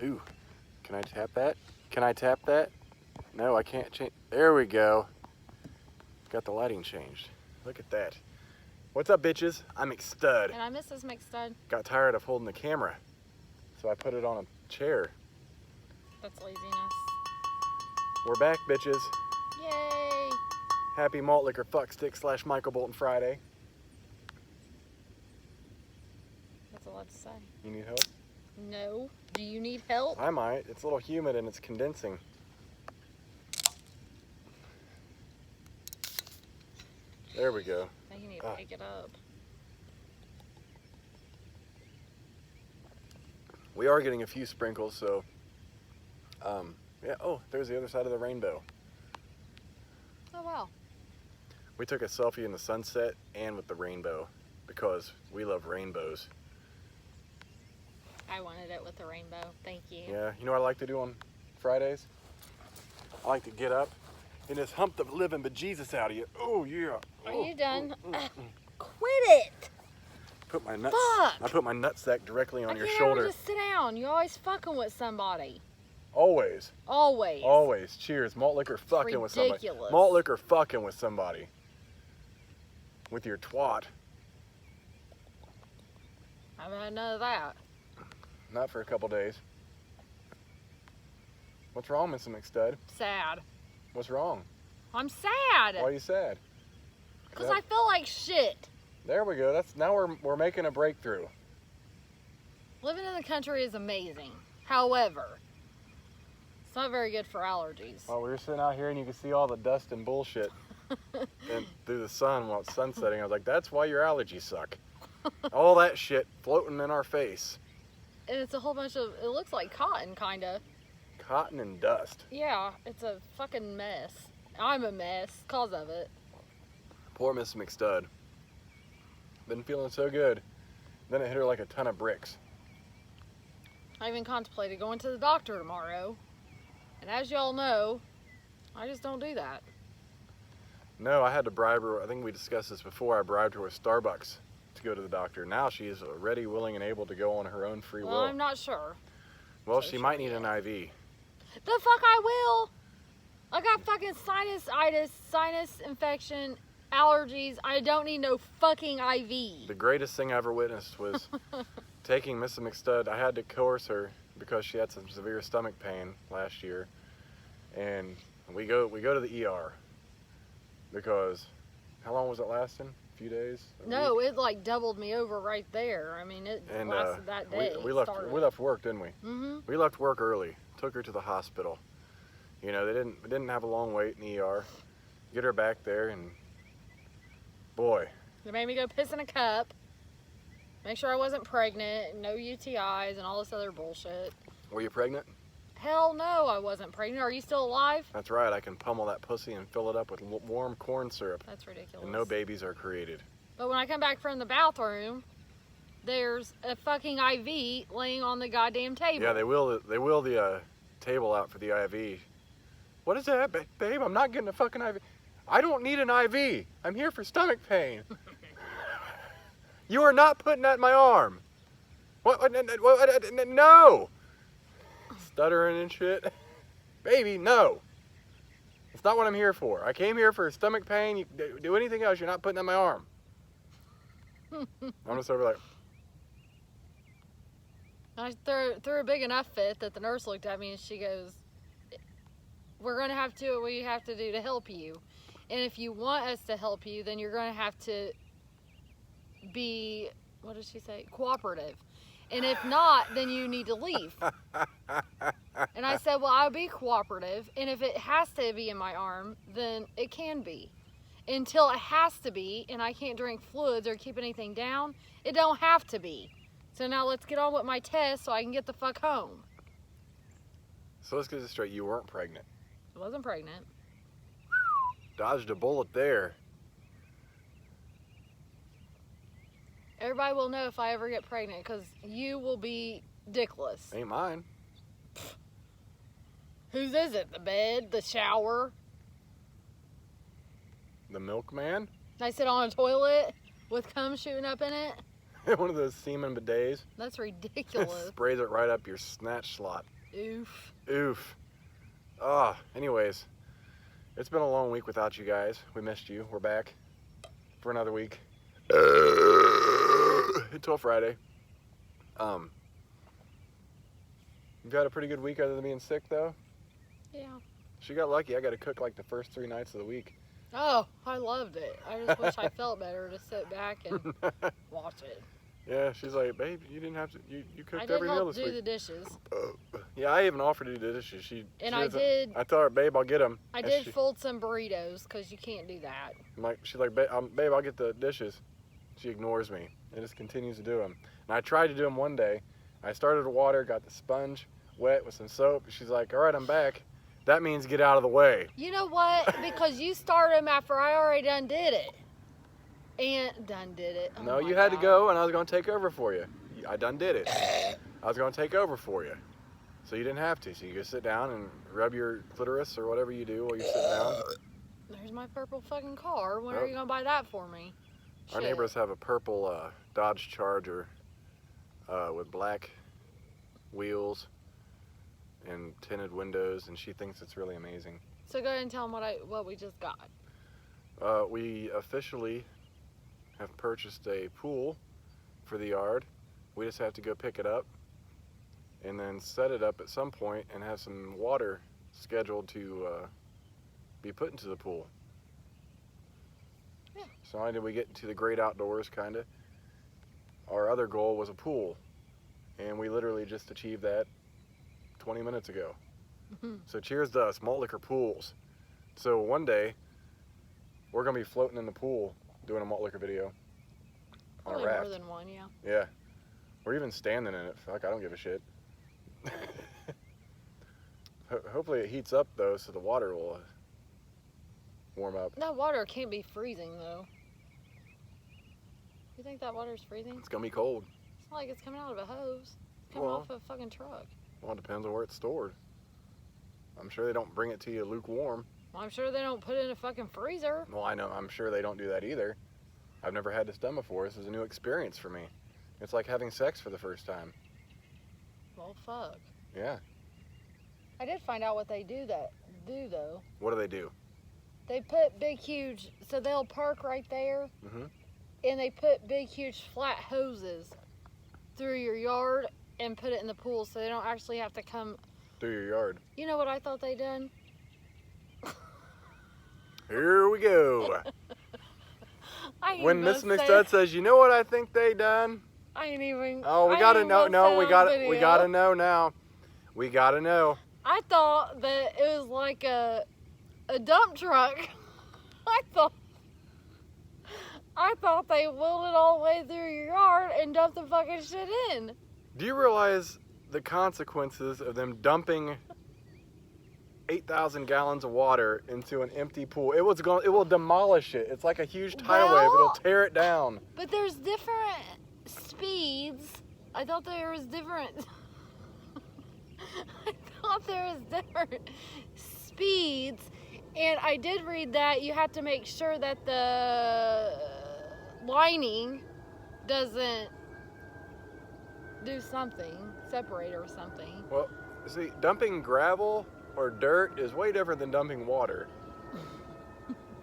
Ooh, can I tap that? Can I tap that? No, I can't change. There we go. Got the lighting changed. Look at that. What's up, bitches? I'm McStud. And I'm Mrs. McStud. Got tired of holding the camera, so I put it on a chair. That's laziness. We're back, bitches. Yay! Happy Malt Liquor Fuck Stick / Michael Bolton Friday. That's a lot to say. You need help? No. Do you need help? I might. It's a little humid and it's condensing. There we go. I think you need to pick it up. We are getting a few sprinkles, so yeah. Oh, there's the other side of the rainbow. Oh, wow. We took a selfie in the sunset and with the rainbow because we love rainbows. I wanted it with the rainbow. Thank you. Yeah, you know what I like to do on Fridays? I like to get up and just hump the living bejesus out of you. Oh, yeah. Are you done? Quit it! Put my nuts. Fuck! I put my nutsack directly on your I can't shoulder. ever just sit down. You're always fucking with somebody. Always. Always. Always. Cheers. Malt liquor fucking with somebody. Ridiculous. Malt liquor fucking with somebody. With your twat. I haven't had none of that. Not for a couple days. What's wrong, Mr. McStud? Sad. What's wrong? I'm sad. Why are you sad? Because I feel like shit. There we go. Now we're making a breakthrough. Living in the country is amazing. However, it's not very good for allergies. Well, we were sitting out here and you could see all the dust and bullshit and through the sun while it's sunsetting. I was like, that's why your allergies suck. All that shit floating in our face. And it's a whole bunch of, it looks like cotton, kind of. Cotton and dust. Yeah, it's a fucking mess. I'm a mess cause of it. Poor Miss McStud. Been feeling so good. Then it hit her like a ton of bricks. I even contemplated going to the doctor tomorrow. And as y'all know, I just don't do that. No, I had to bribe her. I think we discussed this before. I bribed her with Starbucks to go to the doctor. Now she is ready, willing, and able to go on her own free will. Well, I'm not sure. Well, So she might need an IV. The fuck I will! I got fucking sinusitis, sinus infection, allergies. I don't need no fucking IV. The greatest thing I ever witnessed was taking Mrs. McStud. I had to coerce her because she had some severe stomach pain last year, and we go to the ER because how long was it lasting? A few days? No, it like doubled me over right there. I mean, it lasted that day. We left work, didn't we? Mm-hmm. We left work early. Took her to the hospital. You know, we didn't have a long wait in the ER. Get her back there, and boy, They made me go piss in a cup. Make sure I wasn't pregnant, no UTIs, and all this other bullshit. were you pregnant? Hell no, I wasn't pregnant. Are you still alive? That's right. I can pummel that pussy and fill it up with warm corn syrup, That's ridiculous. and no babies are created. But when I come back from the bathroom, there's a fucking IV laying on the goddamn table. Yeah, they will the table out for the IV. What is that, babe? I'm not getting a fucking IV. I don't need an IV. I'm here for stomach pain. You are not putting that in my arm. What? No. Stuttering and shit. Baby, no. It's not what I'm here for. I came here for stomach pain. You do anything else, you're not putting that in my arm. I'm just over like. I threw a big enough fit that the nurse looked at me and she goes, we're going to have to do what we have to do to help you. And if you want us to help you, then you're going to have to be, what did she say? Cooperative. And if not, then you need to leave. And I said, well, I'll be cooperative. And if it has to be in my arm, then it can be. Until it has to be, and I can't drink fluids or keep anything down, it don't have to be. So now let's get on with my test so I can get the fuck home. So let's get this straight. You weren't pregnant. I wasn't pregnant. Dodged a bullet there. Everybody will know if I ever get pregnant because you will be dickless. Ain't mine. Whose is it? The bed? The shower? The milkman? I sit on a toilet with cum shooting up in it? One of those semen bidets. That's ridiculous. Sprays it right up your snatch slot. Oof. Oof. Anyways, it's been a long week without you guys. We missed you. We're back for another week. Until Friday. You've had a pretty good week other than being sick, though? Yeah. She got lucky. I got to cook like the first 3 nights of the week. Oh, I loved it. I just wish I felt better to sit back and watch it. Yeah, she's like, babe, you didn't have to. You cooked I did every meal help this do week. the dishes. Yeah, I even offered to do the dishes. I did. I told her, babe, I'll get them. I did fold some burritos because you can't do that. She's like, babe, I'll get the dishes. She ignores me and just continues to do them. And I tried to do them one day. I started to water, got the sponge wet with some soap. She's like, all right, I'm back. That means get out of the way. You know what? Because you started them after I already done did it. And done did it. Oh No, you had to go, and I was going to take over for you. I done did it. I was going to take over for you. So you didn't have to. So you could sit down and rub your clitoris or whatever you do while you sit down. There's my purple fucking car. When are you going to buy that for me? Our Shit. neighbors have a purple Dodge Charger with black wheels and tinted windows, and she thinks it's really amazing. So go ahead and tell them what we just got. We officially have purchased a pool for the yard. We just have to go pick it up and then set it up at some point and have some water scheduled to be put into the pool. Yeah. So not only did we get into the great outdoors, kind of, our other goal was a pool, and we literally just achieved that 20 minutes ago. So cheers to us, Malt Liquor Pools. So one day, we're going to be floating in the pool doing a Malt Liquor video on Probably a raft. more than one, yeah. Yeah. Or even standing in it. Fuck, I don't give a shit. Hopefully it heats up, though, so the water will warm up. That water can't be freezing, though. You think that water's freezing? It's going to be cold. It's not like it's coming out of a hose. It's coming off a fucking truck. Well, it depends on where it's stored. I'm sure they don't bring it to you lukewarm. Well, I'm sure they don't put it in a fucking freezer. Well, I know. I'm sure they don't do that either. I've never had this done before. This is a new experience for me. It's like having sex for the first time. Well, fuck. Yeah. I did find out what they do though. What do? They put big, huge, so they'll park right there, and they put big, huge flat hoses through your yard and put it in the pool so they don't actually have to come. Through your yard. You know what I thought they done? Here we go. When Miss Miss McStud says, you know what I think they done? I ain't even. Oh, we I gotta ain't know. gonna No, say we on gotta video. know now. We gotta know. I thought that it was like a dump truck. I thought they wheeled it all the way through your yard and dumped the fucking shit in. Do you realize the consequences of them dumping 8,000 gallons of water into an empty pool? It will demolish it. It's like a huge tidal wave. It'll tear it down. But there's different speeds. I thought there was different. I thought there was different speeds, and I did read that you have to make sure that the lining doesn't do something, separate or something. Well, see, dumping gravel or dirt is way different than dumping water.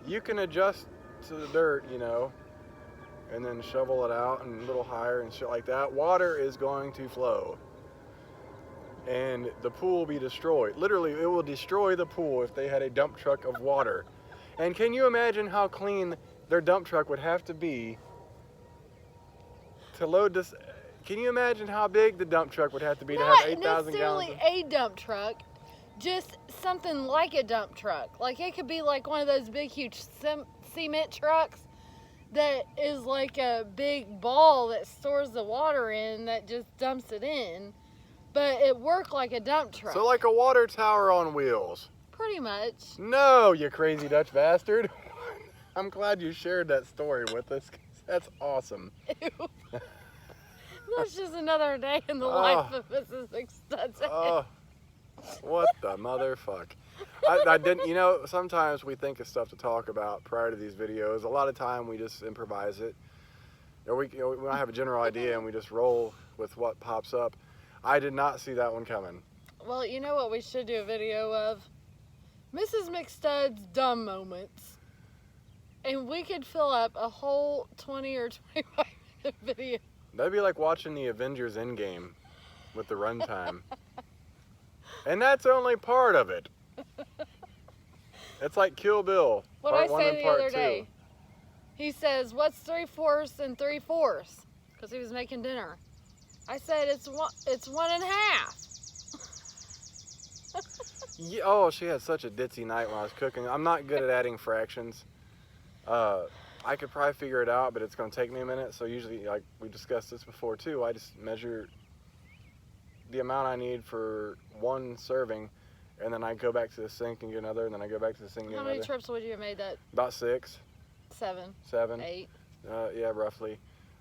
You can adjust to the dirt, and then shovel it out and a little higher and shit like that. Water is going to flow. And the pool will be destroyed. Literally, it will destroy the pool if they had a dump truck of water. And can you imagine how clean their dump truck would have to be to load this? Can you imagine how big the dump truck would have to be to have 8,000 Not gallons? necessarily a dump truck, just something like a dump truck. Like it could be like one of those big, huge cement trucks that is like a big ball that stores the water in that just dumps it in. But it worked like a dump truck. So like a water tower on wheels. Pretty much. No, you crazy Dutch bastard. I'm glad you shared that story with us. 'Cause that's awesome. Ew. That's just another day in the life of Mrs. McStudson. Oh, what the motherfuck. I didn't, sometimes we think of stuff to talk about prior to these videos. A lot of time we just improvise it. Or we might have a general idea and we just roll with what pops up. I did not see that one coming. Well, you know what we should do a video of? Mrs. McStud's dumb moments. And we could fill up a whole 20 or 25 minute video. That'd be like watching the Avengers Endgame with the runtime. And that's only part of it. It's like Kill Bill. What I part 1 say and the part other 2. day, he says, "What's 3/4 and 3/4?" Because he was making dinner. I said, it's 1.5. Yeah, oh, she had such a ditzy night when I was cooking. I'm not good at adding fractions. I could probably figure it out, but it's going to take me a minute. So usually, like we discussed this before too, I just measure the amount I need for one serving, and then I go back to the sink and get another, and then I go back to the sink and get How another. many trips would you have made that? About 6. 7. 7. 8. Yeah, roughly.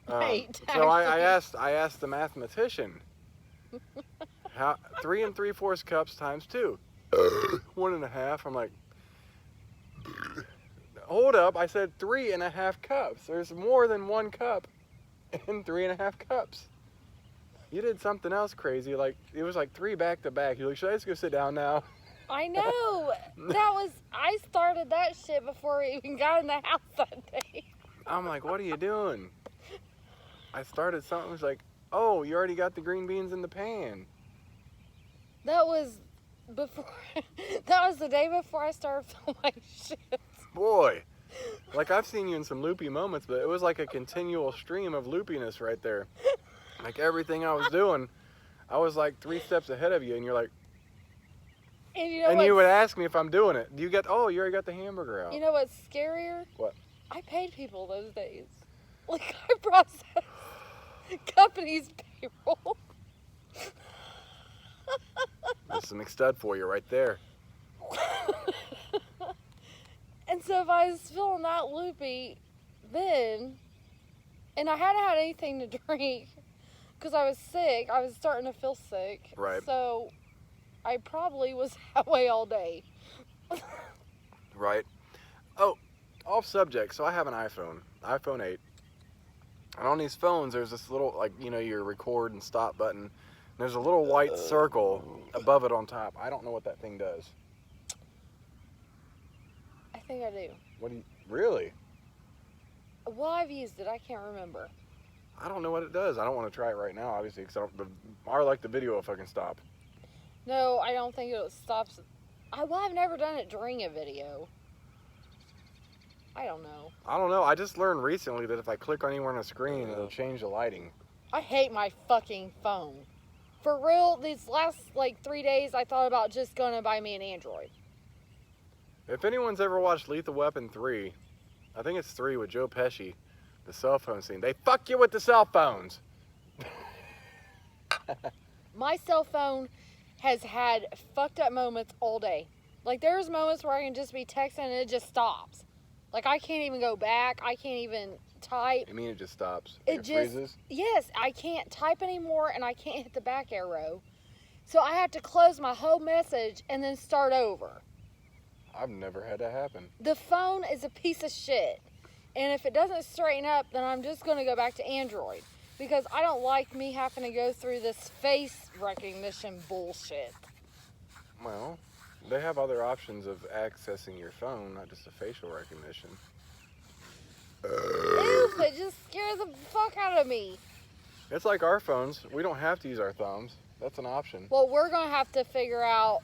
8. So I asked the mathematician, how 3 3/4 cups times 2, 1.5. I'm like, hold up! I said 3.5 cups. There's more than 1 cup in 3.5 cups. You did something else crazy. Like it was like 3 back to back. You're like, should I just go sit down now? I know. I started that shit before we even got in the house that day. I'm like, what are you doing? I started something. It was like, oh, you already got the green beans in the pan. That was before. That was the day before I started filming shit. Boy, like I've seen you in some loopy moments, but it was like a continual stream of loopiness right there. Like everything I was doing, I was like 3 steps ahead of you, and you're like, And you know and what's, you would ask me if I'm doing it. You already got the hamburger out. You know what's scarier? What? I paid people those days. Like I processed company's payroll. That's some McStud for you right there. And so if I was feeling that loopy then, and I hadn't had anything to drink because I was sick, I was starting to feel sick. Right. So I probably was that way all day. Right. Oh, off subject. So I have an iPhone 8. And on these phones, there's this little, like, your record and stop button. There's a little white circle above it on top. I don't know what that thing does. I think I do. Really? Well, I've used it. I can't remember. I don't know what it does. I don't want to try it right now, obviously, because the video will fucking stop. No, I don't think it stops. I've never done it during a video. I don't know. I don't know. I just learned recently that if I click on anywhere on the screen, it'll change the lighting. I hate my fucking phone. For real, these last 3 days, I thought about just going to buy me an Android. If anyone's ever watched Lethal Weapon 3, I think it's 3 with Joe Pesci, the cell phone scene, they fuck you with the cell phones. My cell phone has had fucked up moments all day. Like, there's moments where I can just be texting and it just stops. Like, I can't even go back. I can't even type. You mean it just stops? It just freezes? Yes, I can't type anymore and I can't hit the back arrow. So I have to close my whole message and then start over. I've never had that happen. The phone is a piece of shit. And if it doesn't straighten up, then I'm just going to go back to Android. Because I don't like me having to go through this face recognition bullshit. Well, they have other options of accessing your phone, not just a facial recognition. Oof, it just scares the fuck out of me. It's like our phones. We don't have to use our thumbs. That's an option. Well, we're going to have to figure out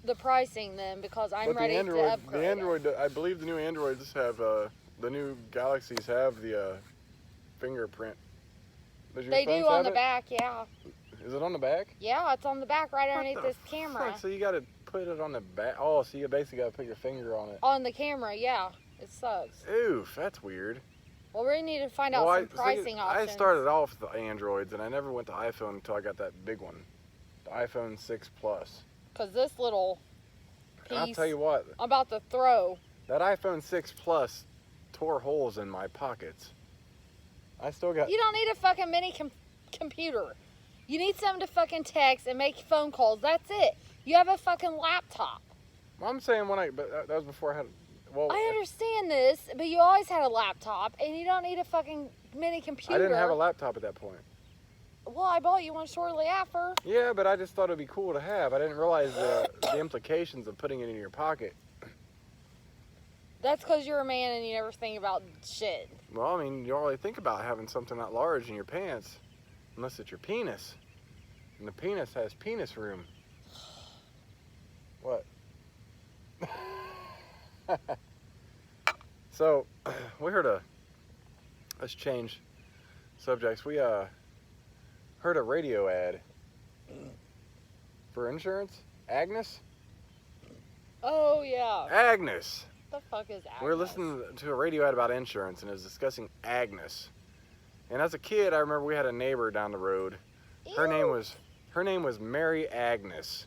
the pricing then because I'm But ready to upgrade. the Android, I believe the new Androids have, the new Galaxies have the fingerprint. Does your They phones do on have the it? back, yeah. Is it on the back? Yeah, it's on the back right underneath What the this camera. fuck? So you got to put it on the back. Oh, so you basically got to put your finger on it. On the camera, yeah. It sucks. Oof, that's weird. Well, we need to find out some pricing options. I started off with the Androids, and I never went to iPhone until I got that big one, the iPhone 6 Plus. Because this little And I'll piece tell you what, I'm about to throw. that iPhone 6 Plus tore holes in my pockets. I still got... You don't need a fucking mini computer. You need something to fucking text and make phone calls. That's it. You have a fucking laptop. I'm saying but that was before I had... Well, I understand this, but you always had a laptop, and you don't need a fucking mini computer. I didn't have a laptop at that point. Well, I bought you one shortly after. Yeah, but I just thought it'd be cool to have. I didn't realize the implications of putting it in your pocket. That's because you're a man and you never think about shit. Well, I mean, you don't really think about having something that large in your pants, unless it's your penis. And the penis has penis room. What? So, we heard let's change subjects. We heard a radio ad for insurance. Agnes? Oh, yeah. Agnes! What the fuck is Agnes? We were listening to a radio ad about insurance, and it was discussing Agnes. And as a kid, I remember we had a neighbor down the road. Her name was Mary Agnes.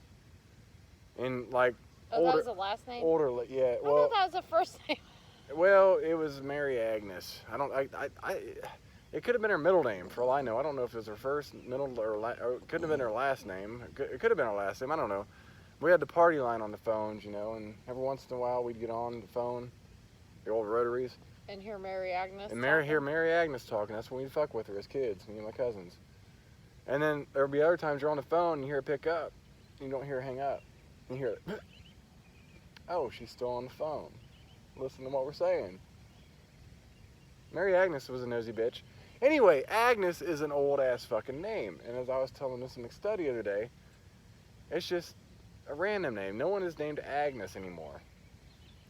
And like that was the last name? Older, yeah. I thought that was the first name. Well, it was Mary Agnes. It could have been her middle name, for all I know. I don't know if it was her first, middle, or it couldn't have been her last name. It could have been her last name. I don't know. We had the party line on the phones, you know, and every once in a while we'd get on the phone, the old rotaries. And hear Mary Agnes. And hear Mary Agnes talking. That's when we'd fuck with her as kids, me and my cousins. And then there'd be other times you're on the phone and you hear her pick up, and you don't hear her hang up. And you hear it. Oh, she's still on the phone. Listen to what we're saying. Mary Agnes was a nosy bitch. Anyway, Agnes is an old ass fucking name. And as I was telling this in McStudy the other day, it's just a random name. No one is named Agnes anymore.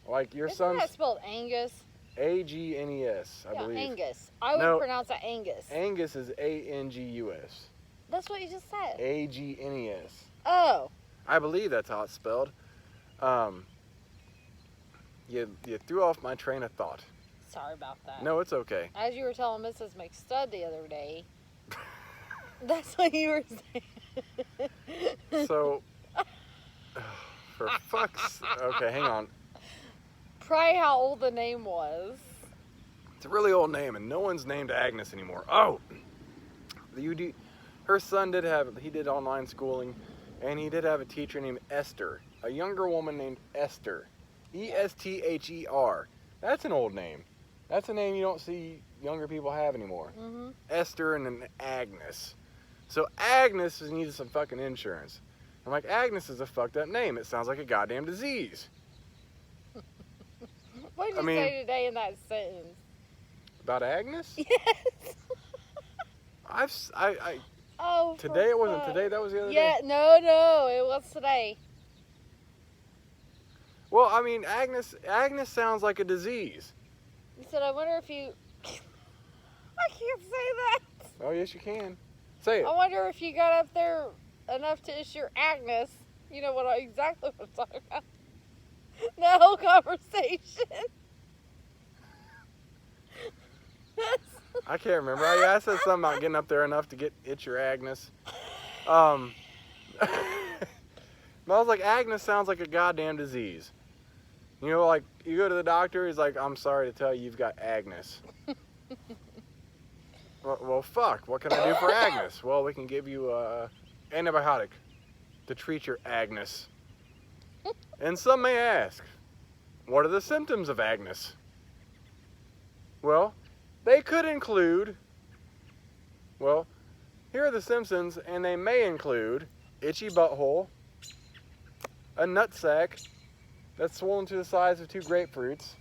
Like your son's. Isn't that spelled Angus? Agnes, I believe. Angus. I would pronounce it Angus. Angus is Angus. That's what you just said. Agnes. Oh. I believe that's how it's spelled. You threw off my train of thought. Sorry about that. No, it's okay. As you were telling Mrs. McStud the other day, that's what you were saying. So, for fuck's... Okay, hang on. Probably how old the name was. It's a really old name, and no one's named Agnes anymore. Oh! Her son did online schooling, and he did have a teacher named Esther. A younger woman named Esther. Esther. That's an old name. That's a name you don't see younger people have anymore. Mm-hmm. Esther and then Agnes. So Agnes needed some fucking insurance. I'm like, Agnes is a fucked up name. It sounds like a goddamn disease. What did you say today in that sentence? About Agnes? Yes. Oh, today it wasn't today. That was the other day. Yeah, no, it was today. Well, I mean, Agnes sounds like a disease. You said, I wonder if you... I can't say that. Oh, yes, you can. Say it. I wonder if you got up there enough to issue Agnes. You know exactly what I'm talking about. That whole conversation. I can't remember. I said something about getting up there enough to itch your Agnes. But I was like, Agnes sounds like a goddamn disease. You know, like, you go to the doctor, he's like, I'm sorry to tell you, you've got Agnes. well, fuck, what can I do for Agnes? Well, we can give you an antibiotic to treat your Agnes. And some may ask, what are the symptoms of Agnes? Well, they could include, here are the symptoms, and they may include itchy butthole, a nutsack that's swollen to the size of 2 grapefruits,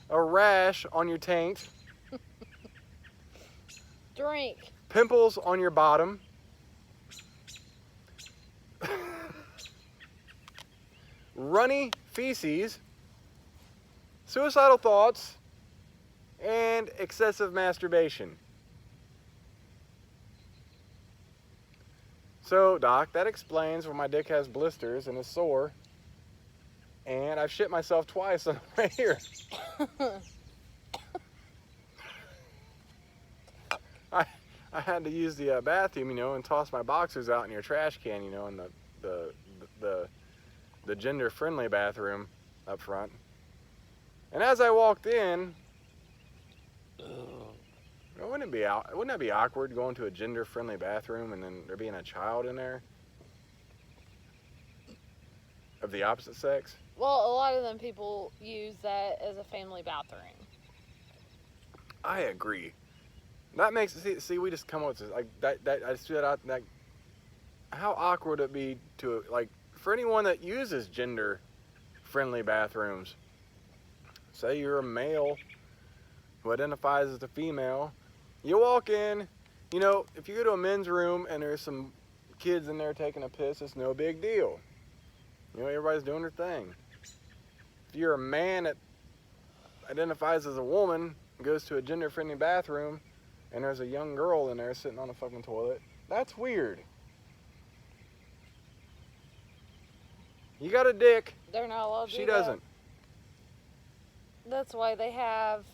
a rash on your taint, drink, pimples on your bottom, runny feces, suicidal thoughts, and excessive masturbation. So, Doc, that explains why my dick has blisters and is sore. And I've shit myself twice on the way here. I had to use the bathroom, you know, and toss my boxers out in your trash can, you know, in the gender-friendly bathroom up front. And as I walked in, wouldn't that be awkward going to a gender-friendly bathroom and then there being a child in there of the opposite sex? Well, a lot of them people use that as a family bathroom. I agree. That makes see we just come up with this, like that I just threw that out. Like, how awkward would it be to, like, for anyone that uses gender friendly bathrooms? Say you're a male who identifies as a female. You walk in, you know, if you go to a men's room and there's some kids in there taking a piss, it's no big deal. You know, everybody's doing their thing. If you're a man that identifies as a woman and goes to a gender friendly bathroom and there's a young girl in there sitting on a fucking toilet, that's weird. You got a dick. They're not allowed to She do doesn't. That's why they have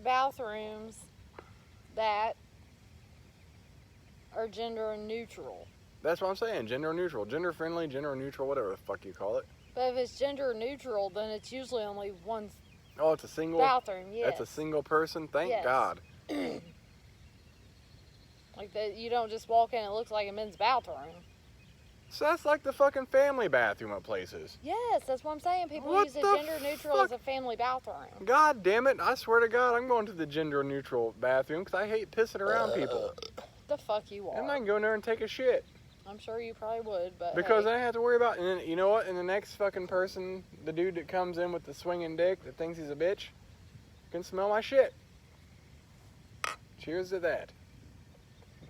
bathrooms that are gender neutral. That's what I'm saying. Gender neutral. Gender friendly, gender neutral, whatever the fuck you call it. But if it's gender neutral, then it's usually only one Oh, it's a single bathroom. Yes. That's a single person? Thank Yes. God. Like that, you don't just walk in and it looks like a men's bathroom. So that's like the fucking family bathroom at places. Yes, that's what I'm saying. People What use a the gender neutral fuck? as a family bathroom. God damn it. I swear to God, I'm going to the gender neutral bathroom because I hate pissing around people. The fuck you are. And I can go in there and take a shit. I'm sure you probably would, but Because hey. I don't have to worry about, and then, you know what? And the next fucking person, the dude that comes in with the swinging dick that thinks he's a bitch, can smell my shit. Cheers to that.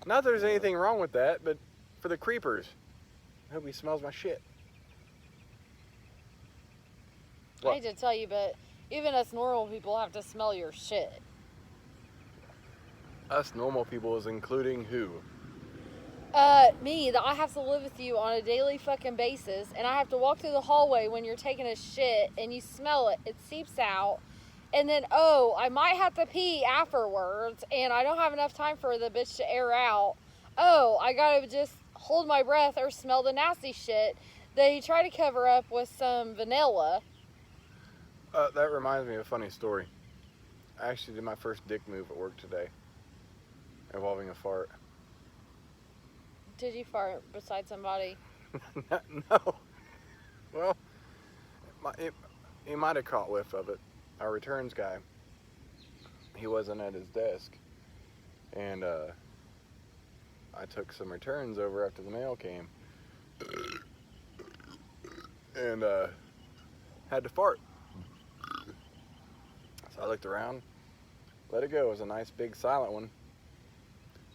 Not that there's anything wrong with that, but for the creepers, I hope he smells my shit. I hate to tell you, but even us normal people have to smell your shit. Us normal people is including who? Me, that I have to live with you on a daily fucking basis, and I have to walk through the hallway when you're taking a shit, and you smell it, it seeps out, and then, oh, I might have to pee afterwards, and I don't have enough time for the bitch to air out. Oh, I gotta just hold my breath or smell the nasty shit they try to cover up with some vanilla. That reminds me of a funny story. I actually did my first dick move at work today, involving a fart. Did you fart beside somebody? No. Well, he might have caught whiff of it. Our returns guy, he wasn't at his desk. And I took some returns over after the mail came. And had to fart. So I looked around, let it go. It was a nice big silent one.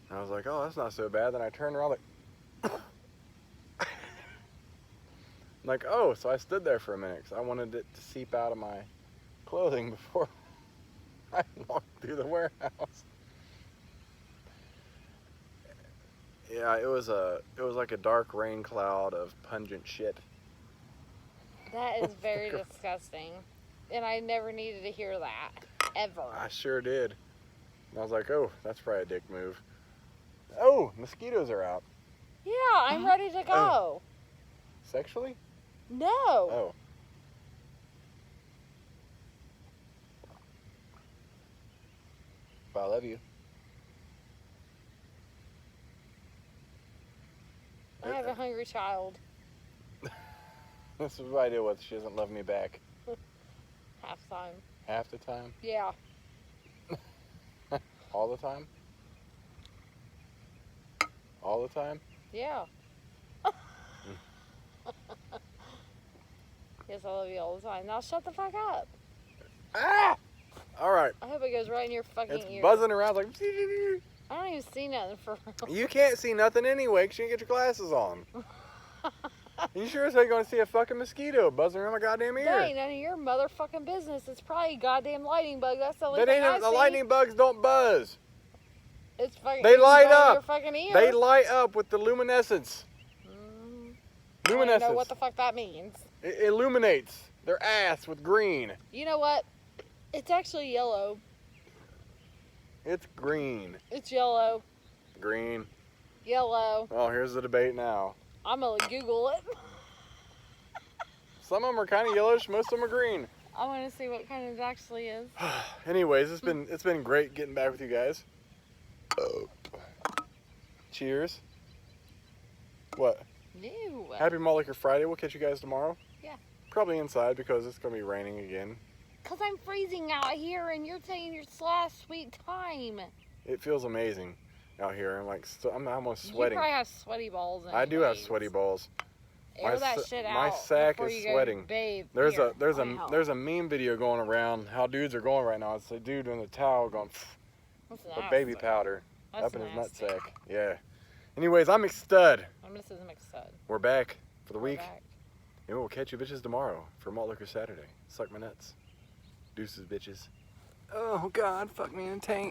And I was like, oh, that's not so bad. Then I turned around like, like, oh, so I stood there for a minute because I wanted it to seep out of my clothing before I walked through the warehouse. Yeah, it was like a dark rain cloud of pungent shit. That is very disgusting. And I never needed to hear that. Ever. I sure did. And I was like, oh, that's probably a dick move. Oh, mosquitoes are out. Yeah, I'm ready to go. Sexually? No. Oh. Well, I love you. I have a hungry child. This is what I deal with. She doesn't love me back. Half time. Half the time? Yeah. All the time? All the time? Yeah. Yes, I love you all the time. Now shut the fuck up. Ah! All right. I hope it goes right in your fucking It's ear. buzzing around like... I don't even see nothing for real. You can't see nothing anyway because you didn't get your glasses on. You sure as hell going to see a fucking mosquito buzzing around my goddamn ear. That ain't none of your motherfucking business. It's probably a goddamn lightning bug. That's the only That thing I ain't the see. lightning bugs don't buzz. It's fucking. They light right in up. Your fucking ear. They light up with the luminescence. I don't Luminescence. know what the fuck that means. It illuminates their ass with green. You know what? It's actually yellow. It's green. It's yellow. Green. Yellow. Oh, here's the debate now. I'm gonna Google it. Some of them are kind of yellowish. Most of them are green. I want to see what kind it actually is. Anyways, it's been great getting back with you guys. Cheers. What? No. Happy Malt Liquor Friday. We'll catch you guys tomorrow. Yeah. Probably inside because it's going to be raining again. Cause I'm freezing out here and you're taking your last sweet time. It feels amazing out here. I'm like, I'm almost sweating. You probably have sweaty balls. I do have anyways. sweaty balls. Air that shit out. My sack before is you go sweating. Bathe. There's Here, there's let me help. a meme video going around how dudes are going right now. It's a dude in the towel going That's with baby nasty. powder That's up in his nasty. nutsack. Yeah. Anyways, I'm McStud. I'm Mrs. McStud. We're back for the We're week. back. And we'll catch you bitches tomorrow for Malt Liquor Saturday. Suck my nuts. Deuces, bitches. Oh God, fuck me in the taint.